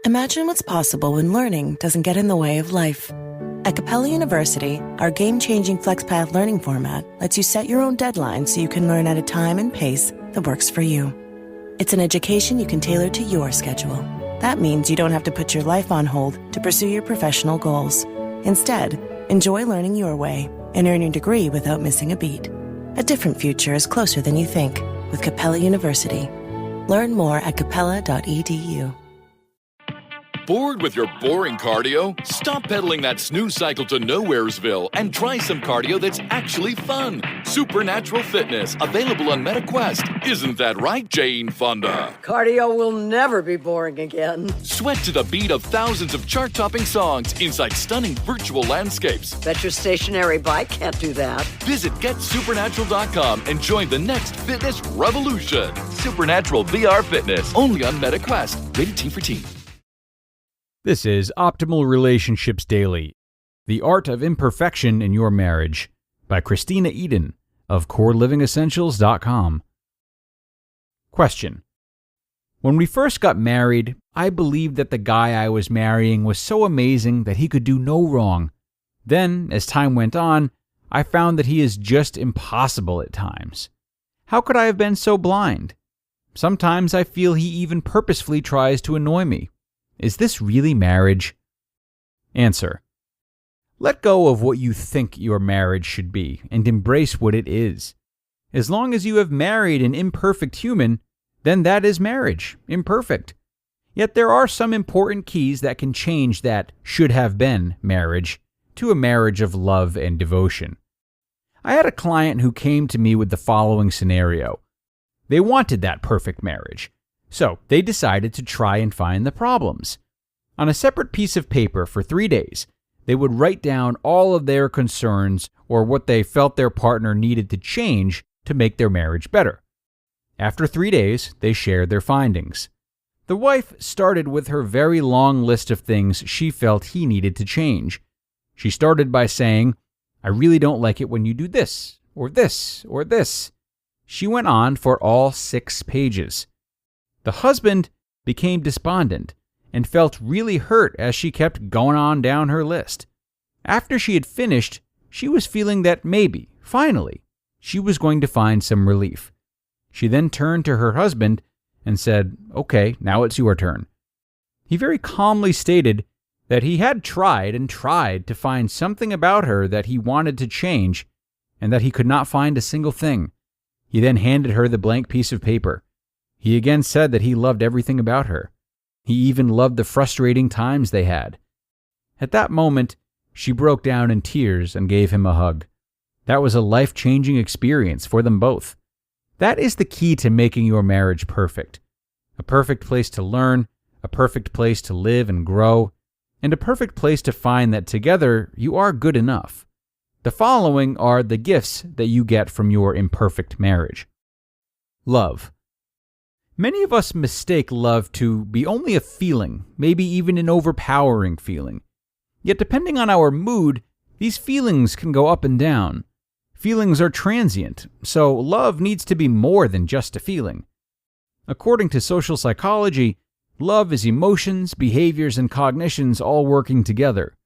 Imagine what's possible when learning doesn't get in the way of life. At Capella University, our game-changing FlexPath learning format lets you set your own deadlines so you can learn at a time and pace that works for you. It's an education you can tailor to your schedule. That means you don't have to put your life on hold to pursue your professional goals. Instead, enjoy learning your way and earn your degree without missing a beat. A different future is closer than you think with Capella University. Learn more at capella.edu. Bored with your boring cardio? Stop pedaling that snooze cycle to Nowheresville and try some cardio that's actually fun. Supernatural Fitness, available on MetaQuest. Isn't that right, Jane Fonda? Cardio will never be boring again. Sweat to the beat of thousands of chart-topping songs inside stunning virtual landscapes. Bet your stationary bike can't do that. Visit GetSupernatural.com and join the next fitness revolution. Supernatural VR Fitness, only on MetaQuest. Rated T for Teen. This is Optimal Relationships Daily, The Art of Imperfection in Your Marriage, by Kristena Eden of CoreLivingEssentials.com. Question. When we first got married, I believed that the guy I was marrying was so amazing that he could do no wrong. Then, as time went on, I found that he is just impossible at times. How could I have been so blind? Sometimes I feel he even purposefully tries to annoy me. Is this really marriage? Answer. Let go of what you think your marriage should be and embrace what it is. As long as you have married an imperfect human, then that is marriage, imperfect. Yet there are some important keys that can change that should have been marriage to a marriage of love and devotion. I had a client who came to me with the following scenario. They wanted that perfect marriage. So they decided to try and find the problems. On a separate piece of paper for 3 days, they would write down all of their concerns or what they felt their partner needed to change to make their marriage better. After 3 days, they shared their findings. The wife started with her very long list of things she felt he needed to change. She started by saying, "I really don't like it when you do this, or this, or this." She went on for all 6 pages. The husband became despondent and felt really hurt as she kept going on down her list. After she had finished, she was feeling that maybe, finally, she was going to find some relief. She then turned to her husband and said, "Okay, now it's your turn." He very calmly stated that he had tried and tried to find something about her that he wanted to change and that he could not find a single thing. He then handed her the blank piece of paper. He again said that he loved everything about her. He even loved the frustrating times they had. At that moment, she broke down in tears and gave him a hug. That was a life-changing experience for them both. That is the key to making your marriage perfect. A perfect place to learn, a perfect place to live and grow, and a perfect place to find that together you are good enough. The following are the gifts that you get from your imperfect marriage. Love. Many of us mistake love to be only a feeling, maybe even an overpowering feeling. Yet depending on our mood, these feelings can go up and down. Feelings are transient, so love needs to be more than just a feeling. According to social psychology, love is emotions, behaviors, and cognitions all working together.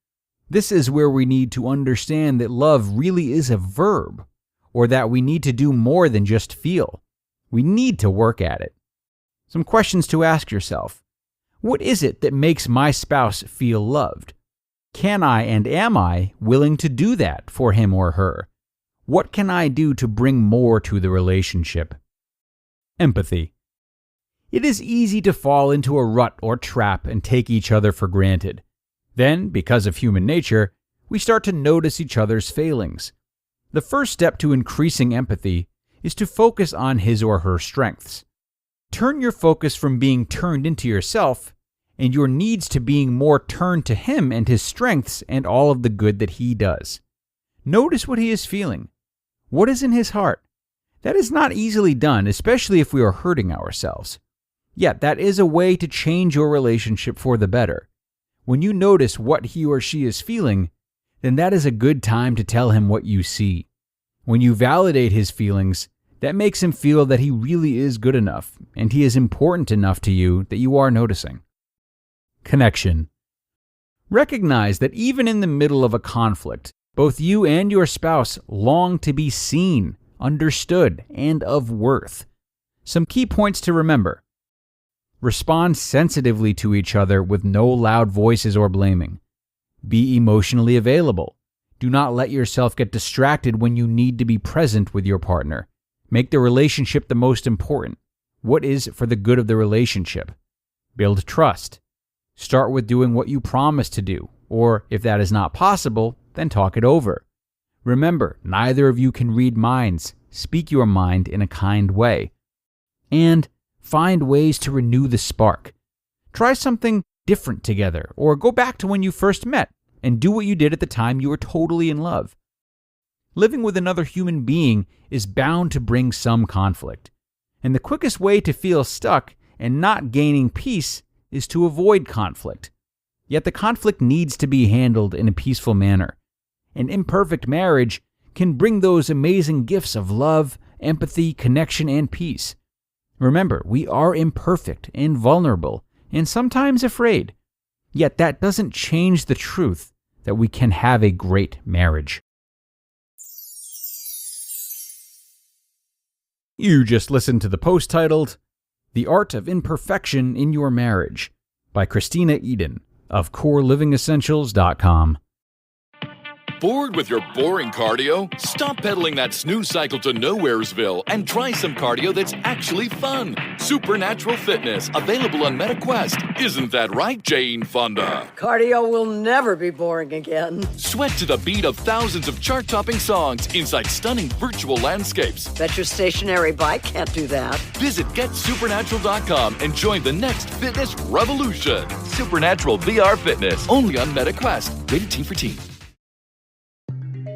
This is where we need to understand that love really is a verb, or that we need to do more than just feel. We need to work at it. Some questions to ask yourself. What is it that makes my spouse feel loved? Can I and am I willing to do that for him or her? What can I do to bring more to the relationship? Empathy. It is easy to fall into a rut or trap and take each other for granted. Then, because of human nature, we start to notice each other's failings. The first step to increasing empathy is to focus on his or her strengths. Turn your focus from being turned into yourself and your needs to being more turned to him and his strengths and all of the good that he does. Notice what he is feeling. What is in his heart? That is not easily done, especially if we are hurting ourselves. Yet that is a way to change your relationship for the better. When you notice what he or she is feeling, then that is a good time to tell him what you see. When you validate his feelings, that makes him feel that he really is good enough and he is important enough to you that you are noticing. connection. Recognize that even in the middle of a conflict, both you and your spouse long to be seen, understood, and of worth. Some key points to remember. Respond sensitively to each other with no loud voices or blaming. Be emotionally available. Do not let yourself get distracted when you need to be present with your partner. Make the relationship the most important. What is for the good of the relationship? Build trust. Start with doing what you promised to do, or if that is not possible, then talk it over. Remember, neither of you can read minds. Speak your mind in a kind way. And find ways to renew the spark. Try something different together, or go back to when you first met and do what you did at the time you were totally in love. Living with another human being is bound to bring some conflict, and the quickest way to feel stuck and not gaining peace is to avoid conflict. Yet the conflict needs to be handled in a peaceful manner. An imperfect marriage can bring those amazing gifts of love, empathy, connection, and peace. Remember, we are imperfect and vulnerable, and sometimes afraid. Yet that doesn't change the truth that we can have a great marriage. You just listened to the post titled, The Art of Imperfection in Your Marriage by Kristena Eden of CoreLivingEssentials.com. Bored with your boring cardio? Stop pedaling that snooze cycle to Nowheresville and try some cardio that's actually fun. Supernatural fitness, available on MetaQuest. Isn't that right, Jane Fonda? Cardio will never be boring again. Sweat to the beat of thousands of chart-topping songs inside stunning virtual landscapes. Bet your stationary bike can't do that. Visit GetSupernatural.com and join the next fitness revolution. Supernatural VR Fitness, only on MetaQuest. Rated T for Teen.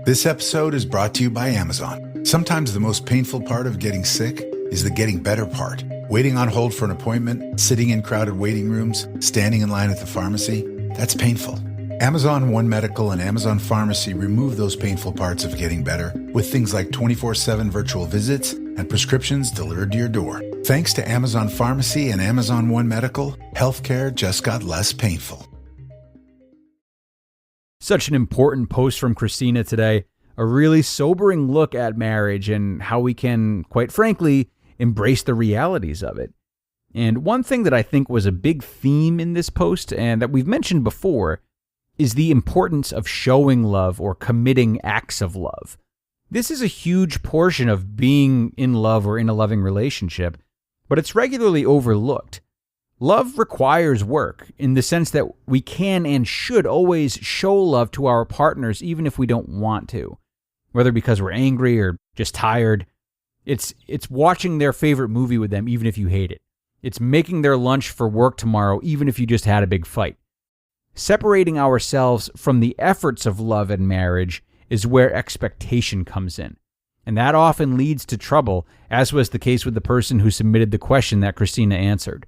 This episode is brought to you by Amazon. Sometimes the most painful part of getting sick is the getting better part. Waiting on hold for an appointment, sitting in crowded waiting rooms, standing in line at the pharmacy, that's painful. Amazon One Medical and Amazon Pharmacy remove those painful parts of getting better with things like 24/7 virtual visits and prescriptions delivered to your door. Thanks to Amazon Pharmacy and Amazon One Medical, healthcare just got less painful. Such an important post from Kristena today, a really sobering look at marriage and how we can, quite frankly, embrace the realities of it. And one thing that I think was a big theme in this post, and that we've mentioned before, is the importance of showing love or committing acts of love. This is a huge portion of being in love or in a loving relationship, but it's regularly overlooked. Love requires work in the sense that we can and should always show love to our partners even if we don't want to, whether because we're angry or just tired. It's watching their favorite movie with them even if you hate it. It's making their lunch for work tomorrow even if you just had a big fight. Separating ourselves from the efforts of love and marriage is where expectation comes in. And that often leads to trouble, as was the case with the person who submitted the question that Kristena answered.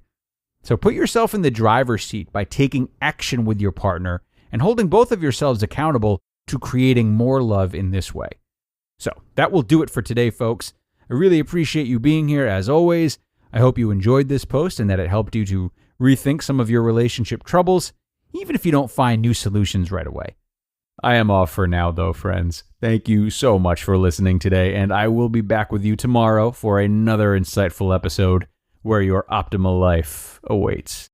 So put yourself in the driver's seat by taking action with your partner and holding both of yourselves accountable to creating more love in this way. So that will do it for today, folks. I really appreciate you being here as always. I hope you enjoyed this post and that it helped you to rethink some of your relationship troubles, even if you don't find new solutions right away. I am off for now, though, friends. Thank you so much for listening today, and I will be back with you tomorrow for another insightful episode where your optimal life awaits.